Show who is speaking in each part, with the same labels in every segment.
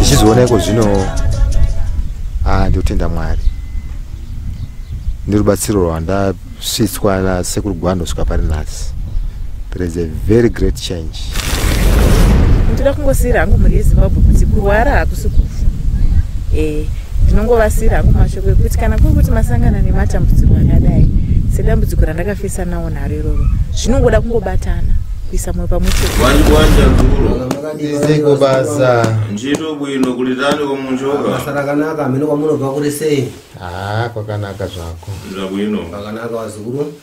Speaker 1: Ichizooneko zvino ndotenda Mwari nerubatsiro rwandasvitswa nasekuru Gwanda kusvika pari nhasi. There is a very great change.
Speaker 2: Ndoda kungosira hangu mhuri yeZimbabwe kuti kurwara hakusi kufa. Ndinongovasira hangu mashoko ekuti kana kuri kuti masangana nematambudziko akadai sedambudziko randakafesa nawo naro iroro zvinongoda kungobatana kuisa mwoyo pamwe chete.
Speaker 3: Wanja nduro
Speaker 1: Ndizeko basa
Speaker 3: njito bwino kulitani kwa munjoka
Speaker 4: masarakanaka amene kwamunobva kuri sei?
Speaker 1: kwakanaka zvako.
Speaker 3: Bwino
Speaker 4: Kwakanaka wazukuru.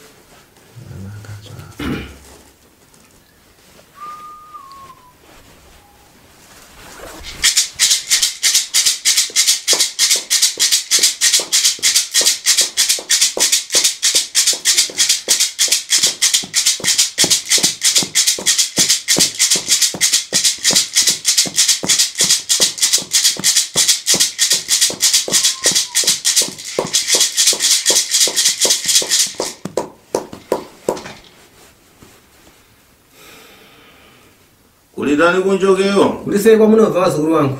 Speaker 3: kulitani kunjokeyo
Speaker 4: Kulisei kwamunobva wazukuru wangu?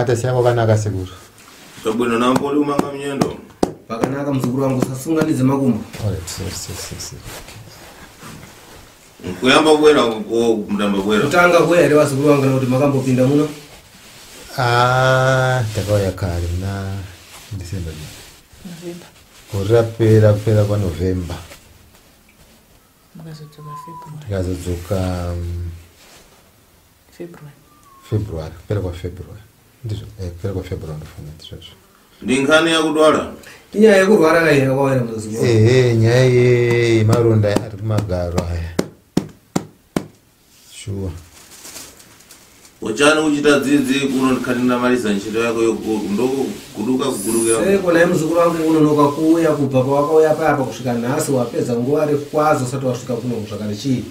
Speaker 1: Tasiya kwakanaka sekuru.
Speaker 3: Tabwino nampoli umanga mnyendo.
Speaker 4: Kwakanaka mzukuru wangu sasunganidze makumbo.
Speaker 3: Kuyamba kwera ko mdamba kwera.
Speaker 4: Kutanga kwera wazukuru wangu kuti makambopinda muno.
Speaker 1: Takauya kare na December. November. Kupera kwa November. Tikazodzoka February. Kupera kwa February. Ndizvo, kupera kwa February ndofunga ndizvo.
Speaker 3: Ndinkhani yakudwala.
Speaker 4: Inyaya yekurwara kai yakawira muzukuru.
Speaker 1: Nyaya yemaronda ari kumagaro aya. Sure.
Speaker 3: Uchani uchita dzidzi kuno khatina malisa ntchito yako ndoko kugurukira.
Speaker 4: Seko naye muzukuru wangu unonoka kuuya kubva pawakauya papa kusvika nhasi wapedza nguva refu kwazo usati wasvika kuno kusvakare chii?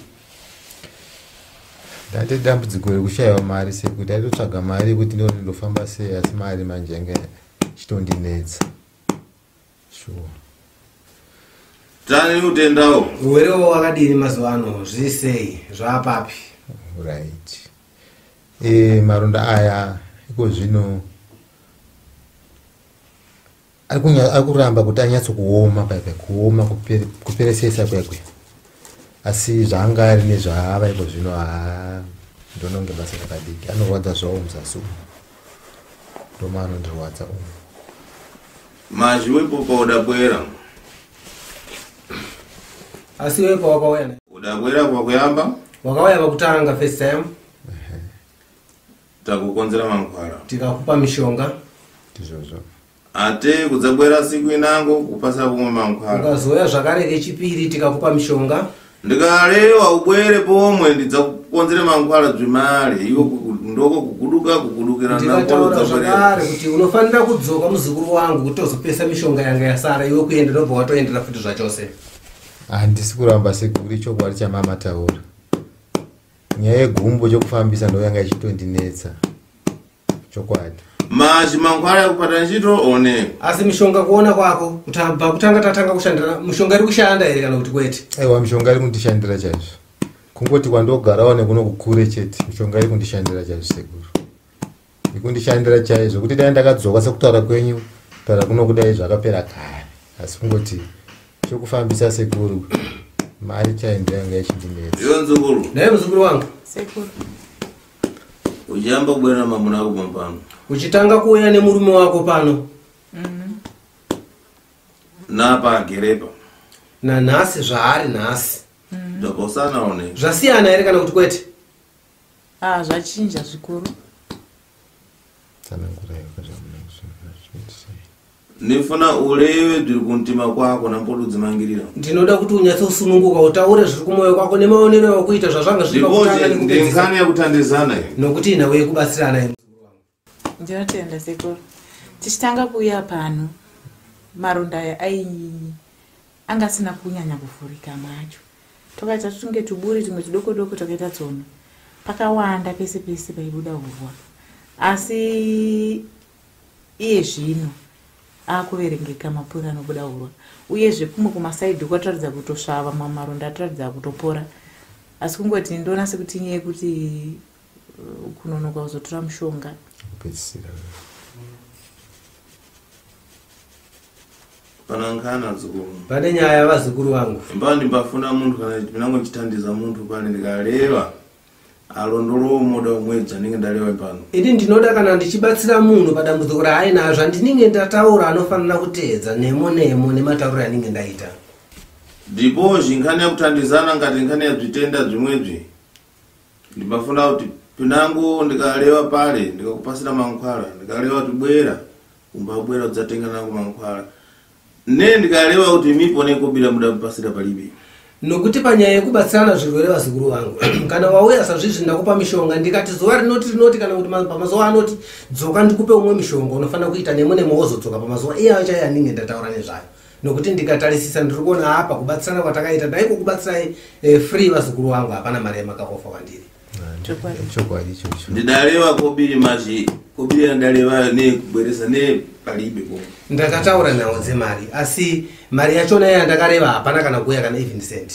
Speaker 1: Ndati dambudziko rekushayiwa mari sekuti aitotsvaga mari yekuti ndofamba sei asi mari manje chitondinetsa. Sure.
Speaker 3: Tani utendawo.
Speaker 4: Uwerewo wakadini mazuva ano zvisei zvaapapi?
Speaker 1: Right. Maronda aya iko zvino arikuramba kuti anyatsokuoma kuoma kuperesesa kwekwe. Asi zvanga ari nezvaava iko zvino ndononge basa rakadiki. Anorwadza zvawo muzasi umu. Ndoma anondirwadza umu.
Speaker 3: Mazhi wepopa udabwera.
Speaker 4: Asi wepo wakauya naye?
Speaker 3: Udabwera kwa kuyamba?
Speaker 4: Wakauya pakutanga first time?
Speaker 3: Takukonzera mankhwala.
Speaker 4: Tikakupa mishonga?
Speaker 1: Ndizvozvo.
Speaker 3: Ate kudzabwera siku inango kupasa kumwe mankhwala.
Speaker 4: Ukazoya zvakare kechipiri tikakupa mishonga?
Speaker 3: Ndikalewa ubwere pomwe ndidzakukonzera mankhwala dzimale iwo ndoko kugudukira
Speaker 4: ndikataura zvakare kuti unofanira kudzoka muzukuru wangu kuti uzopesa mishonga yanga yasara iwe kuenda ndobva watoendera futi zvachose.
Speaker 1: Handisi kuramba sekuri chokwadi chamama taura. Nyaya yegumbo chokufambisa ndoyanga ichitondinetsa. Chokwadi.
Speaker 3: Mazhi mankhwala yakupata ntchito one.
Speaker 4: Asi mishonga kuona kwako kutamba kutanga tatanga kushandira mishonga iri kushanda ere kana kuti kwete?
Speaker 1: Aiwa mishonga iri kundishandira chaizvo. Kungoti kwandogarawo nekuno kukure chete mishonga iri kundishandira chaizvo sekuru. Ikundishandira chaizvo kuti dai ndakadzoka sekutaura kwenyu taura kuno kudai zvakapera kare. Asi kungoti chokufambisa sekuru mari chaindira yanga ichindinetsa.
Speaker 3: Iyo nzukuru.
Speaker 4: Naye muzukuru wangu.
Speaker 2: Sekuru.
Speaker 3: Ujamba bwera mamuna ako pampano.
Speaker 4: Uchitanga kuuya nemurume wako pano.
Speaker 3: Napa agerepa.
Speaker 4: Na nhasi zvaari nhasi.
Speaker 3: Ndakosana one.
Speaker 4: Zvasiyana ere kana kuti kwete?
Speaker 2: Zvachinja zvikuru.
Speaker 3: Nifuna ulewe dziri kuntima kwako nampodudzimangirira.
Speaker 4: Ndinoda kuti unyatsosununguka utaure zviri kumwoyo kwako nemaonero ekuita zvazvanga zviri pakutanga
Speaker 3: nekupedzisa. Ndinkhani yakutandizana iyo.
Speaker 4: Nokuti nawe kubatsirana imi.
Speaker 2: Ndinotenda sekuru. Tichitanga kuuya pano maronda aya angasina kunyanya kuvhurika macho. tokaita tunge tuburi tumwe tudoko doko tokaita tsono pakawanda pese pese paibuda hurwa asi iye zvino akuverengeka mapura anobuda hurwa uyezve kumwe kumasaidhi kwataridza kutosvava mamaronda ataridza kutopora asi kungoti ndona sekuti nyaya yekuti kunonoka kuzotora mushonga
Speaker 1: kupedzisira
Speaker 3: panangana dzukuru
Speaker 4: pane nyaya vazukuru vangu
Speaker 3: ndimbafuna muntu kana pinango chitandiza muntu pane ndikaleva alondolo moda umwedzi anenge ndaleva pano
Speaker 4: ini ndinoda kana ndichibatsira munhu padambudziko raainazvo andinenge ndataura anofanira kuteedza nemo nematauriro anenge ndaita
Speaker 3: ndipo zvinkhani yakutandizana ngati nkhani yazvitenda zvimwezvi ndimbafuna kuti pinango ndikaleva pale ndikakupasira mankhwala ndikaleva kuti bwera umbabwera udzatenga nangu mankhwala ne ndikaleva kuti mipone kubira mudapasira palibe
Speaker 4: nokuti panyaya yekubatsirana zvirwere vazukuru vangu kana wauya sazvizvi ndakupa mishonga ndikati zuva rinoti kana kuti pamazuva anoti dzoka ndikupe umwe mishonga unofanira kuita nemo wozodzoka pamazuva iya chaiye anenge ndataura nezvayo nokuti ndikatarisisa ndiri kuona apa kubatsirana kwatakaita ndaiko kubatsirai free vazukuru vangu hapana mari yamakakofa kwandiri
Speaker 1: chokwadi ichocho
Speaker 3: ndidaleva kobiri machi kobiri andalevayo nekubweresa nepalibe ko
Speaker 4: ndakataura nhau dzemari asi mari yachona yandakareva hapana kana kuuya kana even cent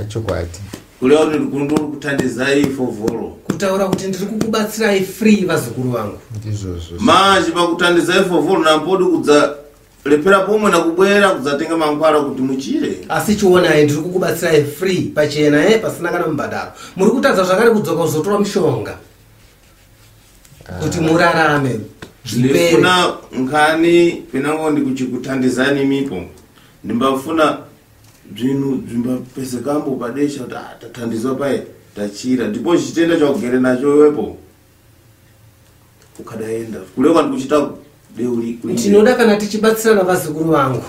Speaker 1: chokwadi
Speaker 3: kureva kuti ndikundiri kutandizai fovhoro
Speaker 4: kutaura kuti ndiri kukubatsirai free vazukuru vangu
Speaker 1: ndizvozvo
Speaker 3: machi pakutandizai fovhoro nampodi kudza lepera pomwe nakubwera kudzatenga mankhwala kuti muchire
Speaker 4: asi chionai ndiri kukubatsirai free pachena pasina kana mubhadharo muri kutadza zvakare kudzoka kuzotora mushonga kuti murarame zvipere
Speaker 3: ndifuna nkhani pinango ndikuchikutandizani mipo ndimbafuna zvinhu zvimbapezeka padesha kuti tatandizwa pai tachira ndipo chitenda chakugere nacho iwepo ukadaenda kulekwa ndikuchita
Speaker 4: tinoda kana tichibatsirana vazukuru vangu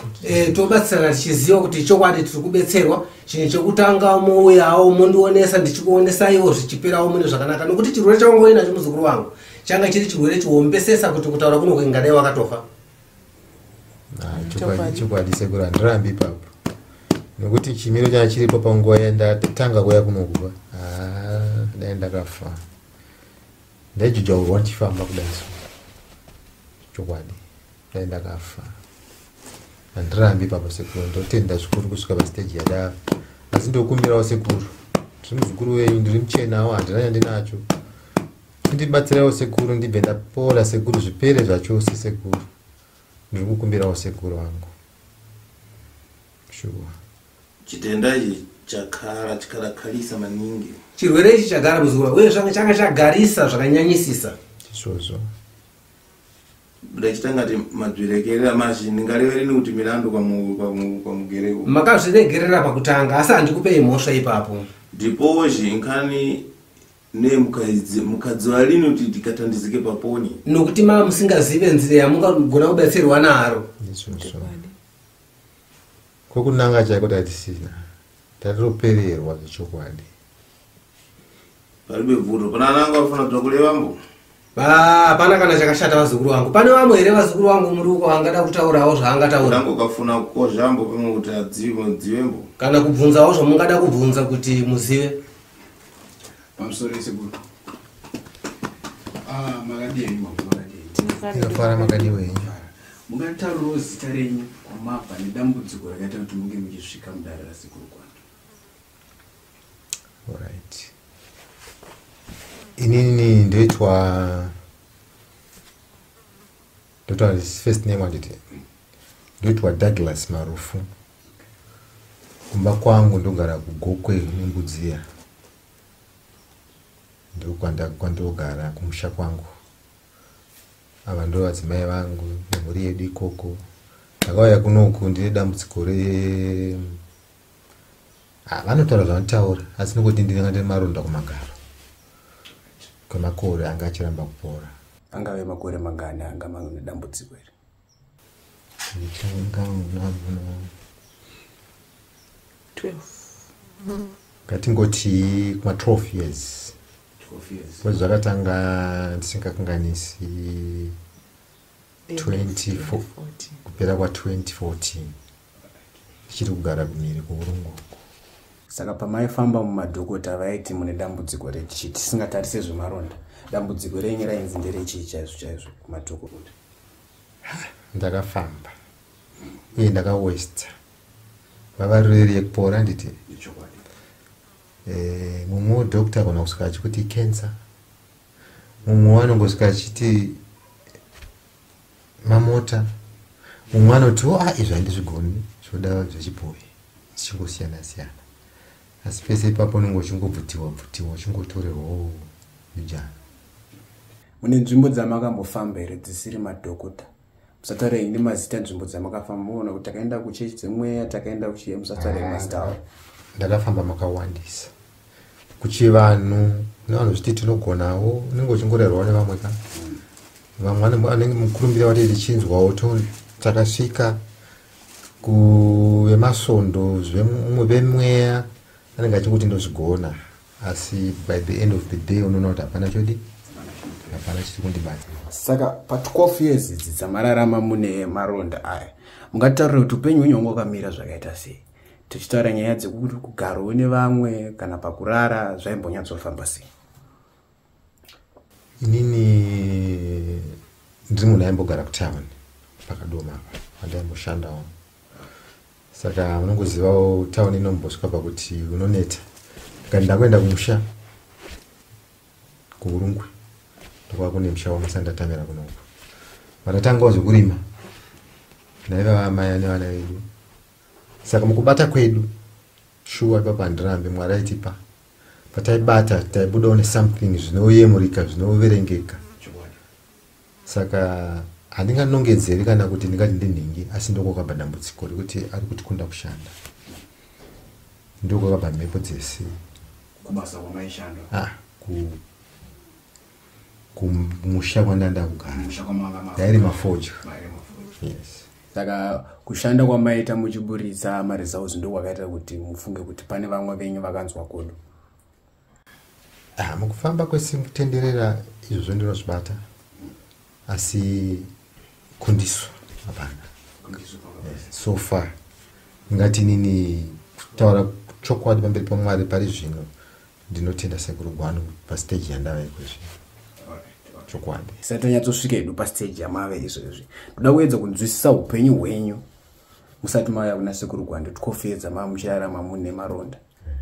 Speaker 4: tobatsirana tichiziva kuti chokwadi tiri kubetserwa chinhu chekutanga mouyawo mondionesa ndichikuonesaiwo zvichiperawo mune zvakanaka nokuti chirwere chawangoinacho muzukuru wangu changa chiri chirwere chiwombesesa kuti kutaura kuno kuingadai wakatofa
Speaker 1: chokwadi sekuru handirambi ipapo nokuti chimiro changa chiripo panguva yandatanga kuya kunokuva dai ndakafa ndaijujwaurwa ndichifamba kudai chokwadi dai ndakafa handirambi ipapo sekuru ndotenda zvikuru kusvika pasiteji yadava asi ndokumbirawo sekuru tiri muzukuru wenyu ndiri muchenawo handina yandinacho ndibatsirawo sekuru ndibve ndapora sekuru zvipere zvachose sekuru ndiri kukumbirawo sekuru wangu shuwa
Speaker 3: chitenda ichi chakarakalisa maningi
Speaker 4: chirwere ichi chagara muzukuru uye zvanga changa chagarisa zvakanyanyisisa
Speaker 1: izvozvo
Speaker 3: ndachitangati madzvirekerera mazhi ndingareverini kuti milandu kwamugereko
Speaker 4: makazviregerera pakutanga asi handikupei mhosva ipapo
Speaker 3: ndipo zhinkhani nemukadzi walini kuti ndikatandizike paponi
Speaker 4: nokuti mava musingazive nzira yamungagona kubetserwa naro
Speaker 1: izvozvo kokunanga chaiko tatisina tatopererwa zvechokwadi
Speaker 3: paribe bvuto pana ananga afana kuda kulevambo
Speaker 4: hapana kana chakashata vazukuru vangu pane vamwe here vazukuru vangu muri uko angada kutaurawo zvaangataura
Speaker 3: nango kafuna kukozhambo pamwe kuti adzivembo
Speaker 4: kana kubvunzawo zvamungada kubvunza kuti muzive
Speaker 5: pamusoro esekuru makadii
Speaker 1: inofara makadiwenyu
Speaker 5: mungataurawo zita renyu kwamabva nedambudziko rakaita kuti munge muchisvika mudare rasekuru kwando
Speaker 1: alright inini ndoitwa first name wanditi ndoitwa Douglas Marufu kumba kwangu ndogara kugokwe nembudziya ndokwandogara kumusha kwangu ava ndo vadzimai vangu nemhuri yedu ikoko ndakauya kunoku ndine dambudziko vanotaura zvanotaura asi nokuti ndinenge ndine maronda kumagaro kwemakore anga achiramba kupora
Speaker 5: angave makore mangani anga mane dambudziko iri
Speaker 1: ngatingoti kuma 12 years kwa zvakatanga ndisingakanganisi 24 kupera kwa 2014 ndichiri kugara kumhiri kuurungu
Speaker 5: Saka pamaifamba mumadhokota vaiti mune dambudziko rechii, tisingatarise zvemaronda, dambudziko renyu rainzi nderechii chaizvo kumadhokota?
Speaker 1: Ndakafamba uye ndakawesta vavarwere yekupora nditi mumwe dhokta kana kusvika achikuti cancer, mumwe anongosvika achiti mamota, mumwe anoti izvi handizvigoni zvoda zvechibhoyi, zvichingosiyana siyana. Asi pese ipapo unenge uchingobvutiwa uchingotorerwawo mujana.
Speaker 5: Mune nzvimbo dzamakambofamba here dzisiri madhokota? Musataurei nemazita nzvimbo dzamakafamba, muona kuti takaenda kuchechi dzemweya, takaenda kuchiye, musataurei mazita awo.
Speaker 1: Ndakafamba makawandisa kuchivanhu nevanhu zviti tinogonawo, unenge uchingorerwawo nevamwe ka vamwe anenge mukurumbira wati tichinzwawo takasvika kuvemasondo vemweya anenge achikuti ndozvigona, asi by the end of the day unoona kuti hapana chodi, hapana chiri kundibata.
Speaker 5: Saka pa12 years idzi dzamararama mune maronda aya, mungataurira kuti upenyu hwenyu hwanga hwakamira zvakaita sei? Tichitaura nyaya dzekuti kugarawo nevamwe kana pakurara zvaimbonyatsofamba sei?
Speaker 1: Inini ndiri munhu aimbogara kutawuni pakadoma andaimboshandawo, saka unongozivawo tawuni inombosvika pakuti unoneta. Ndakuenda kumusha kuurungwe, ndokwava kune musha wamasandatamira kunoko, vatatangawo zvekurima naiva amai nevana vedu. Saka mukubata kwedu shuwa ipapo handirambe, Mwari aitipa pataibata taibudawo nesomething zvinoyemurika zvinoverengeka. Saka handinganongedzeri kana kuti ndingati ndinhingi, asi ndokwakabva dambudziko rekuti ari kutikunda kushanda, ndokwakabva mhepo dzese
Speaker 5: kubasa kwamaishanda
Speaker 1: kumusha kwandanda kugara ndairi mafodya. Yes.
Speaker 5: Saka kushanda kwamaita muchiburitsa maresults ndo kwakaita kuti mufunge kuti pane vamwe venyu vakanzwa kodo?
Speaker 1: Mukufamba kwesikutenderera izvo ndinozvibata, asi kundiso hapana. So far ngati nini kutaura chokwadi pamberi paMwari pari zvino ndinotenda sekuru Gwanu pastage yandava ikwezvi chokwadi.
Speaker 5: Satanyatosvika edu pastage yamave izvozvi, ndoda kuedza kunzwisisa upenyu hwenyu musati mauya kuna sekuru Gwanu 12 years muchirarama mune maronda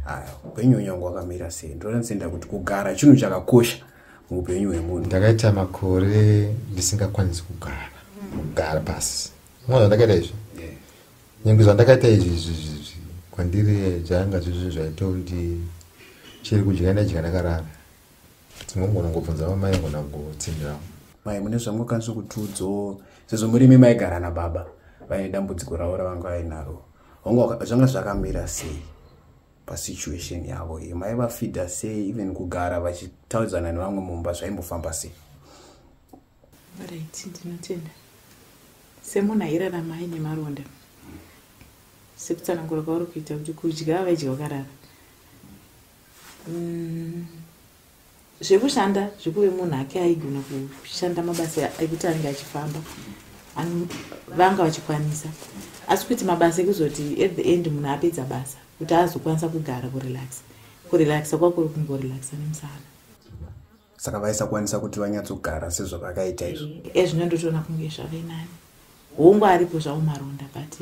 Speaker 5: aya. Upenyu hwenyu hwanga hwakamira sei? Ndoda nzenda kuti kugara chinhu chakakosha muupenyu hwemunhu.
Speaker 1: Ndakaita makore ndisingakwanisi kugara pasi. Mwana ndakaita izvi nyange zvandakaita izvi kwandiri zvanga zvizvi zvaitondi chiri kudya ndadya ndakarara. Dzimwe ngona ngobvunza vamai ngona ngotsinirawo.
Speaker 5: Mai mune zvamwakanzwa kutiudzawo sezvo murimi maigara nababa vaine dambudziko ravo ravanga vainaro, zvanga zvakamira sei pasituation yavo iyi? Maivafidha sei? Even kugara vachitaudzana nevamwe mumba zvaimbofamba sei?
Speaker 2: Right, ndinotenda semunhu airarama aine maronda, sekutsanangura kwauri kuita kuti kudya vaidya vakarara, zvekushanda zvekuve munhu ake aigona kushanda mabasa ekuti anenge achifamba vanga vachikwanisa, asi kuti mabasa ekuzoti at the end munhu apedza basa kuti azokwanisa kugara kurelaxa kwakuri kungorelaxa nemusana.
Speaker 5: Saka vaisakwanisa kuti vanyatsogara sezvo vakaita izvo.
Speaker 2: Ezvinondotoona kunge zvakainani hongu aripo zvavo maronda, but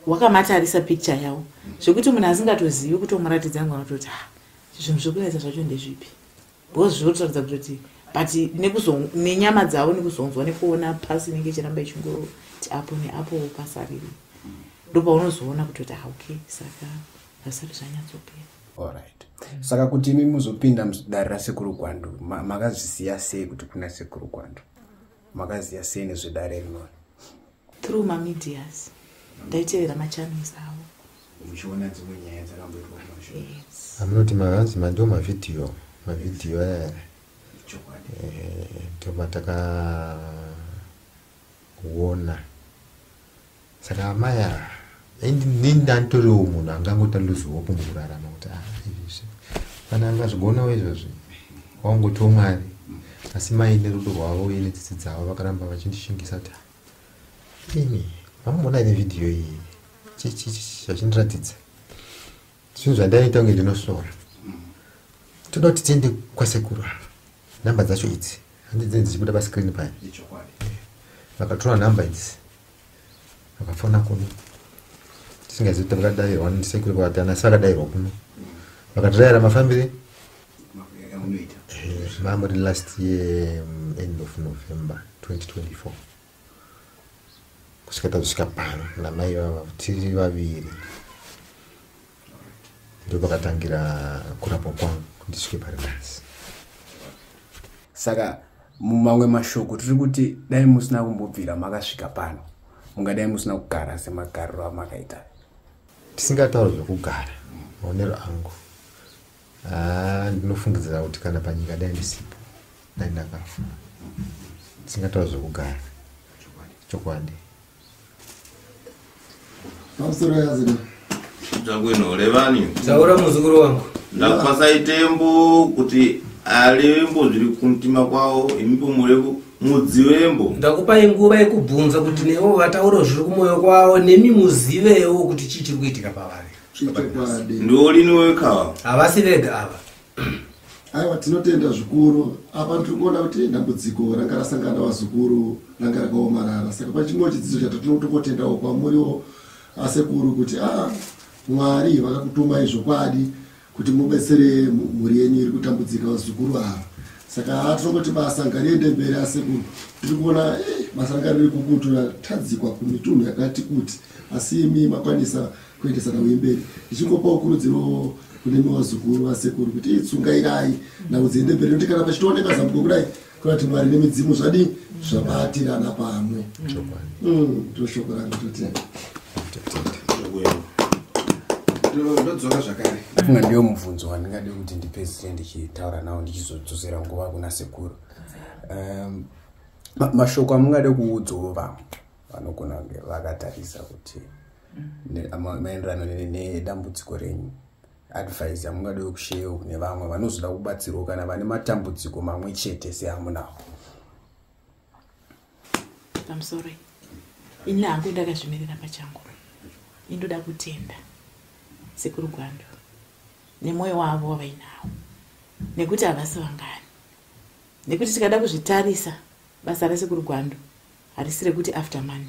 Speaker 2: wakamatarisa picture yavo zvekuti munhu asingatozivi kutomuratidza ngona kutoti zvinhu zvekuratidza zvacho ndezvipi, because zvotoratidza kuti but nenyama dzavo nekuzonzwa nekuona pasi inenge ichiramba ichingoti apo neapo pasariri, ndopaunozoona kutoti okay, saka zvasati zvanyatsopera.
Speaker 5: Alright. Saka kuti imi muzopinda mudare rasekuru Gwanu makazviziya sei kuti kuna sekuru Gwanu? Makaziya sei nezvedare rinori?
Speaker 2: Through mamedias ndaitevera machannels avo
Speaker 5: muchiona dzimwe nyaya dzakamboitwa kumashure.
Speaker 2: Yes.
Speaker 1: Amunoti mavanzi mandiwo mavidhiyo ndomatakaona. Saka amaya ndindantoriwo munhu angangoti luzivo kumurarama kuti izvi kana angazvigonawo izvozvi waungotiwo Mwari, asi maine rudo rwavo ine tsitsi dzavo vakaramba vachindishingisa kuti imi mamona ine vidhiyo iyi zvachindiratidza zvinhu zvandaita kunge ndinosora toda kuti tiende kwasekuru namba dzacho idzi handidzi dzichibuda pascreen paya vakatora namba idzi vakafona kuno tisingazivi kuti vakadayirwa ndisekuru kwatana asi vakadayirwa kuno vakatidayira mafambire mamuri last year end of November 2024 kusvika tazvisvika pano namai vava tiri vaviri ndo pakatangira kurapwa kwangu ndisvike pari pasi.
Speaker 5: Saka mumamwe mashoko tiri kuti dai musina kumbobvira makasvika pano mungadai musina kugara semagariro amakaita.
Speaker 1: Tisingatauri zvekugara maonero angu ndinofungidzira kuti kana panyika dai ndisipo dai ndakafa. Tisingatauri zvekugara chokwadi.
Speaker 6: Pamusoro yazina
Speaker 3: Chakwinolevani
Speaker 4: Zaura muzukuru wangu
Speaker 3: ndakupasa itembo kuti alembo zviri kumtima kwawo imbo murevu mudzivembo
Speaker 4: ndakupa nguva yekubvunza kuti nevo vataura zviri kumwoyo kwavo nemi muzivewo kuti chii chiri kuitika pavari.
Speaker 3: ndolini wekava
Speaker 4: havasi vega ava.
Speaker 6: aiwa tinotenda zvikuru apa tiri kuona kuti dambudziko ranga rasangana vazukuru ranga rakaomarara saka pachimwe chidzidzo chatinotokotendawo kwamuriwo asekuru kuti Mwari vakakutuma izvokwadi kuti mubetsere mhuri yenyu iri kutambudzika vazukuru ava. Saka hatinongoti basa ngariende mberi asekuru tiri kuona basa ranga riri kukutura tadzikwa kumitunhu yakati kuti asi imi makwanisa kuendesa nawo imberi. Ndichingopa ukurudziro kune vazukuru vasekuru kuti tsungairai nawo dziende mberi nokuti kana pachitooneka zambuko kudai kuti Mwari nemidzimu zvadi zvabatirana pamwe. Ndoshoko rangu totenda.
Speaker 5: Ndodzoka zvakare. Afunga ndiyo mubvunzo wandingade kuti ndipedzisire ndichitaura nawo ndichizodzosera nguva kuna sekuru. Mashoko amungade kuudzawo vamwe vanogona kunge vakatarisa kuti maenderano nedambudziko renyu. Advice amungade kushewo kune vamwe vanozoda kubatsirwa kana vane matambudziko mamwe chete seamunawo.
Speaker 2: I'm sorry. Ina hangu ndakazvimirira pachangu. Indoda kutenda sekuru Gwando nemwoyo wavo wavainawo nekuti havasi vangani, nekuti tikada kuzvitarisa basa rasekuru Gwando harisi rekuti after money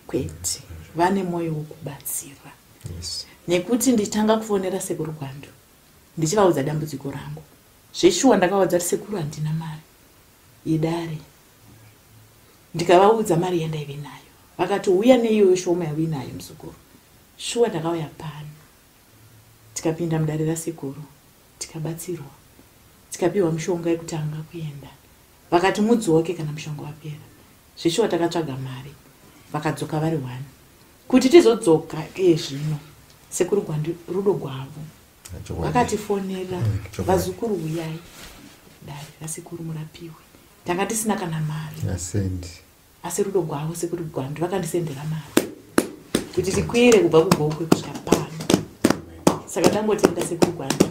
Speaker 2: kwete, vane mwoyo wokubatsira. Nekuti nditanga kufonera sekuru Gwando ndichivaudza dambudziko rangu zveshuwa ndakaudza kuti sekuru handina mari idare, ndikavaudza mari yandaive nayo vakati uya neiyoyo shoma yavi nayo muzukuru. Shuwa ndakauya pano tikapinda mudare rasekuru tikabatsirwa tikapiwa mishonga yekutanga kuenda, vakati mudzoke kana mushonga wapera. Zveshuwa takatsvaga mari vakadzoka vari 1 kuti tizodzoka zvino sekuru Gwando rudo gwavo vakatifonera vazukuru uyai dare rasekuru murapiwe. Tanga tisina kana mari asi rudo gwavo sekuru Gwando vakandisendera mari kuti tikwire kubva kugokwe kusvika pano. Saka tangotenda sekuru Gwando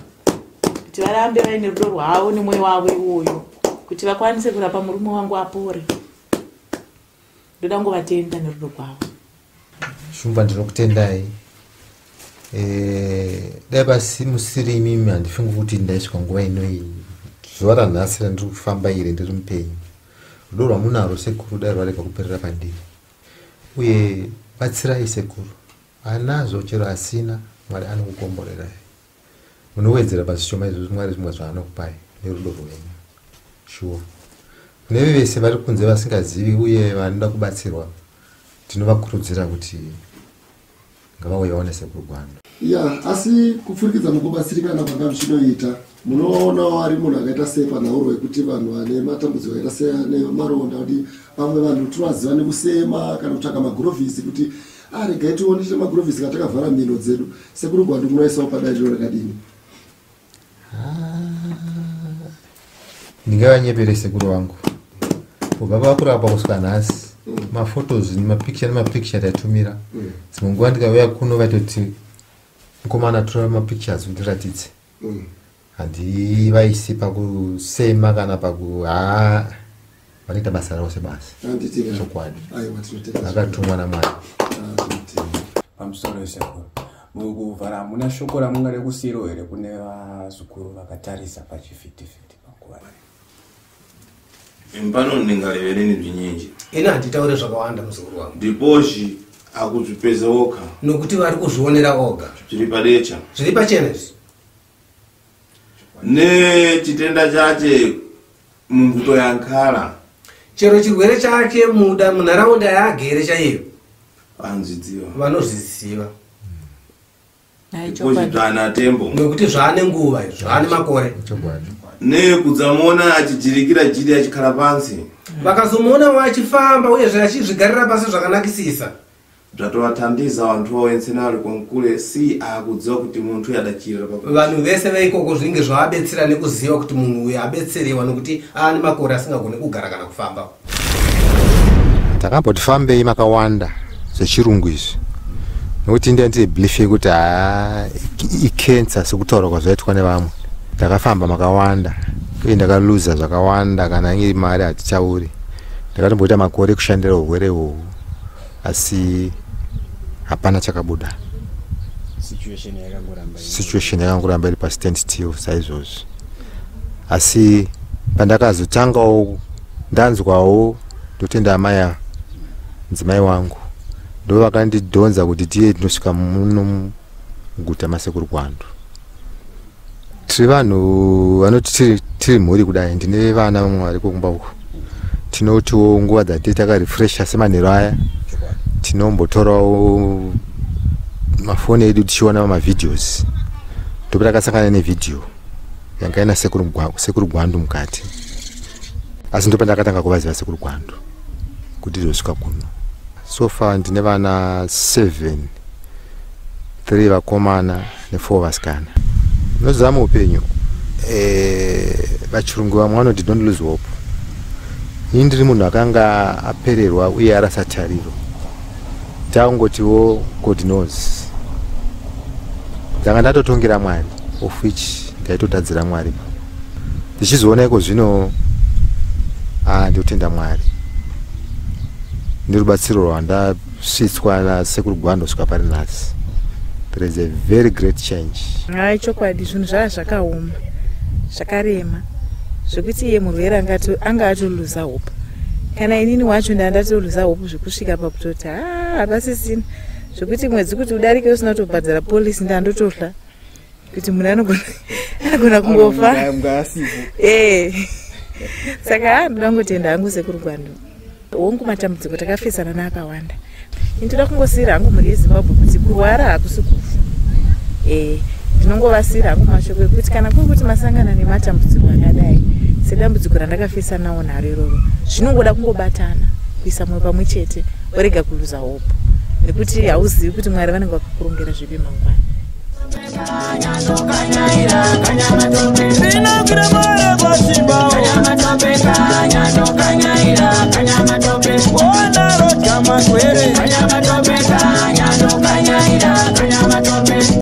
Speaker 2: kuti varambe vaine rudo rwavo nemwoyo wavo iwoyo kuti vakwanise kurapa murume wangu apore. Ndoda ngovatenda nerudo rwavo.
Speaker 1: Shumba ndinokutendai. Dai basi musiri imimi handifungi kuti ndaisvika nguva inoi zuva ranhasi randiri kufamba iri ndiri mupenyu. Rudo rwamunaro sekuru dai rwarega kuperera pandiri. Uye batsirai sekuru, anazvo chero asina Mwari anokukomborerai. Munowedzera basi shoma izvo Mwari zvimwe zvaanokupai nerudo rwenyu. Sure. Kune vese vari kunze vasingazivi uye vanoda kubatsirwa tinovakurudzira kuti ngavauyawo nesekuru Gwando.
Speaker 6: Asi kupfurikidza mukubatsirikana kwanga muchinoita munoona ari munhu akaita sei panhau rwekuti vanhu vane matambudziko akaita sei nemaronda kuti vamwe vanhu tinovaziva nekusema kana kutsvaka magurovhisi kuti regai tioneshe magurovhisi kana takavhara mhino dzedu. Sekuru Gwando munoisawo padai rakadini?
Speaker 1: Ndingavanyepere sekuru wangu kubva pakurapa kusvika nhasi mafotos nemapikicha taitumira dzimwe nguva ndikauya kuno vaitoti mukomana tora mapictures undiratidze handivaisi pakusema kana vanoita basa ravo sebasa chokwadi vakatumwa naMwari.
Speaker 5: Pamusoro sekuru kuvhara muna shoko ramungade kusiro here kune vazukuru vakatarisa pachivhitivhiti panguva
Speaker 3: impano ndingarevereni bzinyinji
Speaker 4: ina handitaure zvakawanda muzukuru wangu
Speaker 3: ndipozhi akuzvipedza oga
Speaker 4: nokuti vari kuzvionera oga
Speaker 3: zviri padecha
Speaker 4: zviri pachena izvi
Speaker 3: nechitenda chake mumbuto yankhala
Speaker 4: chero chirwere chake munharaunda yaagere chaiyo
Speaker 3: vanozvidziva
Speaker 4: vanozviziva
Speaker 3: pozhitana tembo
Speaker 4: nokuti zvaane nguva zvaane makore
Speaker 3: nekudzamona achijirikira jiri achikhala pansi
Speaker 4: vakazomuona vachifamba uyezve achizvigarira pasi zvakanakisisa
Speaker 3: zvatovathandiza vantu vaoensena vari konkule si akudziva kuti muntu uyu adachirira
Speaker 4: vanhu vese veikoko zvinenge zvavabetsera nekuziva kuti munhu uyu abetserewa nokuti aane makore asingagoni kugara kana kufamba.
Speaker 1: Takamboti fambei makawanda zvechirungu izvi nokuti ndine belief yekuti icancer sekutaura kwazvaitwa nevamwe. Ndakafamba makawanda uye ndakaluza zvakawanda kana iri mari hatichauri. Ndakatomboita makore ekushandira urwere uhwu asi hapana chakabuda. Situation yakangoramba iri pastand still saizvozvi. Asi pandakazotangawo ndanzwawo ndotenda amai mudzimai wangu ndo vakandidhonza kuti tiye tinosvika muno muguta masekuru kwandu. Tiri vanhu vanoti tiri mhuri kudai, ndine vana vamwe variko kumba uko. Tinotiwo nguva dzati takarefresha semanheru aya tinombotorawo mafoni edu tichiona mavideos. Ndokuti takasangana nevidhio yanga ina sekuru Gwandu mukati. Asi ndo pandakatanga kuvaziva sekuru Gwandu kuti ndosvika kuno. So far ndine vana 7, 3 vakomana ne4 vasikana. Nozama upenyu vachirungu vamwe vanoti don't lose hope. Ini ndiri munhu akanga apererwa uye arasa tariro. Takungotiwo God knows. Ndanga ndatotongera Mwari of which ndaitotadzira Mwari. Ndichizoona iko zvino ndotenda Mwari. Ndirubatsiro rwandasvitswa nasekuru Gwandu kusvika pari nhasi. There is a very great change.
Speaker 2: Hai chokwadi zvinhu zvaa zvakaoma zvakarema zvekuti iye murwere anga atoluza hope. Kana inini wacho ndatoluza hope zvekusvika pakutoti hapasisina zvekuti mwedzi kuti udarike usina kutobhadhara polisi ndandotosla kuti munhu anogona kungofa. Saka ndoda kungotenda hangu sekuru Gwandu. Wongu matambudziko takafesana naakawanda. Ndinoda kungosiyira hangu mhuri yeZimbabwe kuti kurwara hakusi kufa. Ndinongovasiyira hangu mashoko ekuti kana kuri kuti masangana nematambudziko akadai sedambudziko randakafesana nawo nharo iroro zvinongoda kungobatana kuisa mwoyo pamwe chete urega kuluza hope nekuti hauzivi kuti Mwari vanenge vakakurongera zvipi mangwana.
Speaker 7: Kanyama